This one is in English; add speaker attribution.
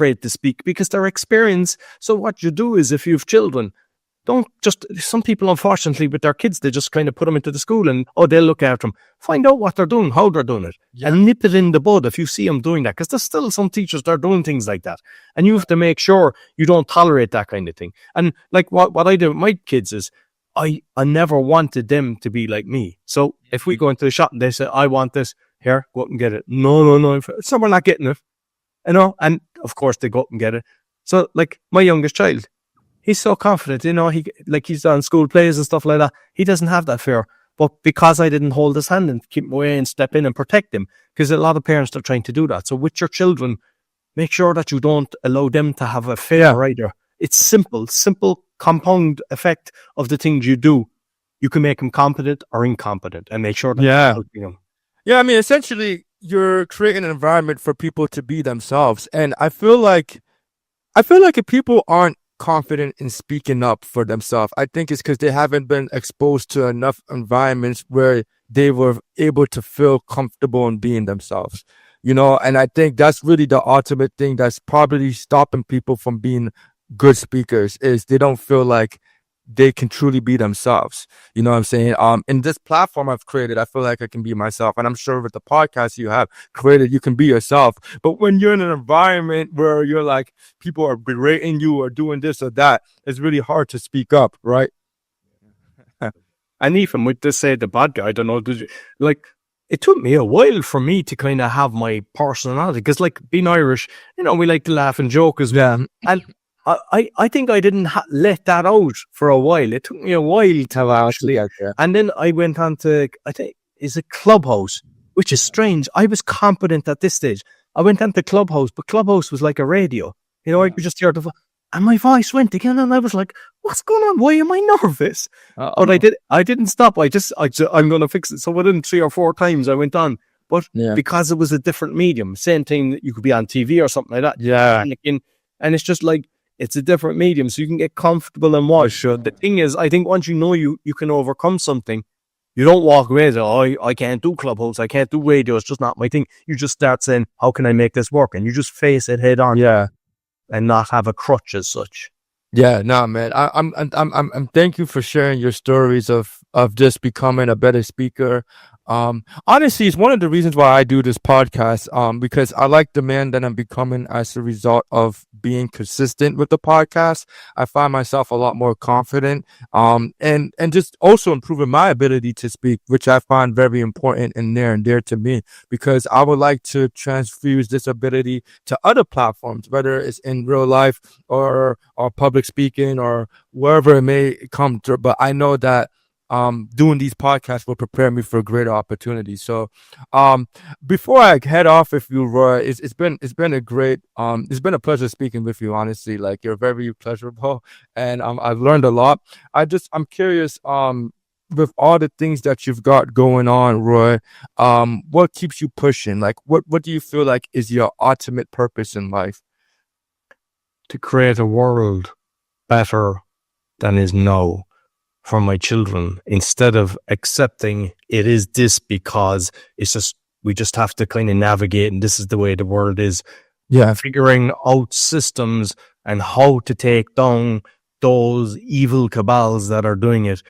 Speaker 1: afraid to speak because their experience. So what you do is, if you have children, don't just, some people, unfortunately, with their kids, they just kind of put them into the school and, they'll look after them. Find out what they're doing, how they're doing it, and nip it in the bud if you see them doing that. Because there's still some teachers that are doing things like that. And you have to make sure you don't tolerate that kind of thing. And like what I do with my kids is, I never wanted them to be like me. So if we go into the shop and they say, I want this, here, go up and get it. No. So we're not getting it. And of course they go up and get it. So like my youngest child, he's so confident, he's on school plays and stuff like that. He doesn't have that fear. But because I didn't hold his hand and keep him away and step in and protect him, because a lot of parents are trying to do that. So with your children, make sure that you don't allow them to have a fear either. It's simple compound effect of the things you do. You can make them competent or incompetent, and make sure that you're helping them.
Speaker 2: Yeah, I mean, essentially, you're creating an environment for people to be themselves. And I feel like if people aren't confident in speaking up for themselves, I think it's because they haven't been exposed to enough environments where they were able to feel comfortable in being themselves. And I think that's really the ultimate thing that's probably stopping people from being good speakers, is they don't feel like they can truly be themselves. You know what I'm saying? In this platform I've created, I feel like I can be myself. And I'm sure with the podcast you have created, you can be yourself. But when you're in an environment where you're like, people are berating you or doing this or that, it's really hard to speak up, right?
Speaker 1: And even with this, the bad guy, I don't know, it took me a while for me to kind of have my personality. Because like being Irish, we like to laugh and joke as well. And I think I didn't let that out for a while. It took me a while to actually. And then I went on to, I think, is it Clubhouse, which is strange. I was competent at this stage. I went on to Clubhouse, but Clubhouse was like a radio. I could just hear and my voice went again, and I was like, what's going on? Why am I nervous? But I didn't stop. I'm going to fix it. So within 3 or 4 times I went on. But because it was a different medium, same thing that you could be on TV or something like that.
Speaker 2: Yeah.
Speaker 1: And it's just like, it's a different medium, so you can get comfortable and watch. The thing is, I think once you can overcome something, you don't walk away and say, I can't do Clubhouse, I can't do radio, it's just not my thing. You just start saying, how can I make this work? And you just face it head on.
Speaker 2: Yeah.
Speaker 1: And not have a crutch as such.
Speaker 2: Yeah, no, man. I'm thank you for sharing your stories of just becoming a better speaker. Honestly, it's one of the reasons why I do this podcast, because I like the man that I'm becoming as a result of being consistent with the podcast. I find myself a lot more confident, and just also improving my ability to speak, which I find very important and near and dear to me, because I would like to transfuse this ability to other platforms, whether it's in real life or public speaking or wherever it may come through. But I know that doing these podcasts will prepare me for greater opportunities. So, before I head off with you, Roy, it's been a pleasure speaking with you. Honestly, like, you're very pleasurable, and I've learned a lot. I'm curious, with all the things that you've got going on, Roy, what keeps you pushing? Like, what do you feel like is your ultimate purpose in life?
Speaker 1: To create a world better than is now for my children, instead of accepting it is this because it's just, we just have to kind of navigate and this is the way the world is.
Speaker 2: Yeah.
Speaker 1: Figuring out systems and how to take down those evil cabals that are doing it.